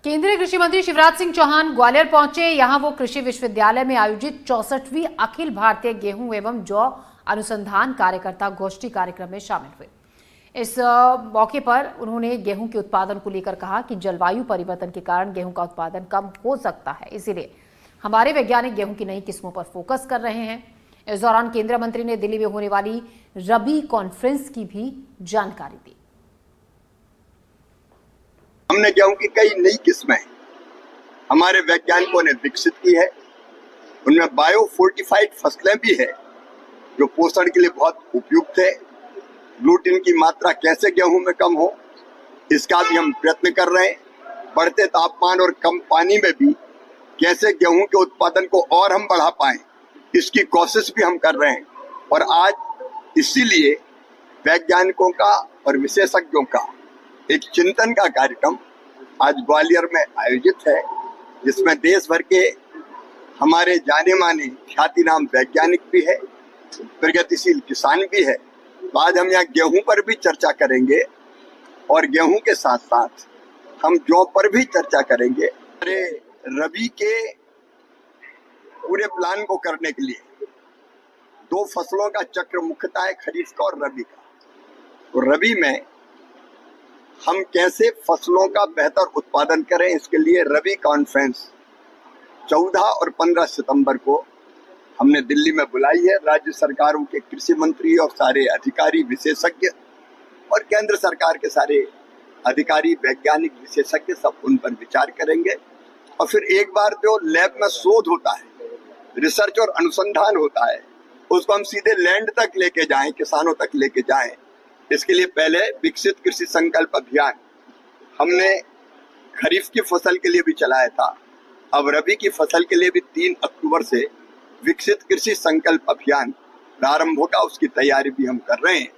केंद्रीय कृषि मंत्री शिवराज सिंह चौहान ग्वालियर पहुंचे। यहां वो कृषि विश्वविद्यालय में आयोजित 64वीं अखिल भारतीय गेहूं एवं जौ अनुसंधान कार्यकर्ता गोष्ठी कार्यक्रम में शामिल हुए। इस मौके पर उन्होंने गेहूं के उत्पादन को लेकर कहा कि जलवायु परिवर्तन के कारण गेहूं का उत्पादन कम हो सकता है, इसीलिए हमारे वैज्ञानिक गेहूं की नई किस्मों पर फोकस कर रहे हैं। इस दौरान केंद्रीय मंत्री ने दिल्ली में होने वाली रबी कॉन्फ्रेंस की भी जानकारी दी। हमने गेहूं की कई नई किस्में हमारे वैज्ञानिकों ने विकसित की है। उनमें बायो फोर्टिफाइड फसलें भी है जो पोषण के लिए बहुत उपयुक्त है। ग्लूटेन की मात्रा कैसे गेहूं में कम हो, इसका भी हम प्रयत्न कर रहे हैं। बढ़ते तापमान और कम पानी में भी कैसे गेहूं के उत्पादन को और हम बढ़ा पाएं, इसकी कोशिश भी हम कर रहे हैं। और आज इसीलिए वैज्ञानिकों का और विशेषज्ञों का एक चिंतन का कार्यक्रम आज ग्वालियर में आयोजित है, जिसमें देश भर के हमारे जाने माने ख्यातिनाम वैज्ञानिक भी है, प्रगतिशील किसान भी है। तो आज हम यहाँ गेहूं पर भी चर्चा करेंगे और गेहूं के साथ साथ हम जौ पर भी चर्चा करेंगे। अरे रबी के पूरे प्लान को करने के लिए दो फसलों का चक्र मुख्यतः है, खरीफ का और रबी का। तो रबी में हम कैसे फसलों का बेहतर उत्पादन करें, इसके लिए रबी कॉन्फ्रेंस 14 और 15 सितंबर को हमने दिल्ली में बुलाई है। राज्य सरकारों के कृषि मंत्री और सारे अधिकारी विशेषज्ञ और केंद्र सरकार के सारे अधिकारी वैज्ञानिक विशेषज्ञ सब उन पर विचार करेंगे। और फिर एक बार जो लैब में शोध होता है, रिसर्च और अनुसंधान होता है, उसको हम सीधे लैंड तक लेके जाएं, किसानों तक लेके जाएं। इसके लिए पहले विकसित कृषि संकल्प अभियान हमने खरीफ की फसल के लिए भी चलाया था। अब रबी की फसल के लिए भी 3 अक्टूबर से विकसित कृषि संकल्प अभियान प्रारंभ होगा, उसकी तैयारी भी हम कर रहे हैं।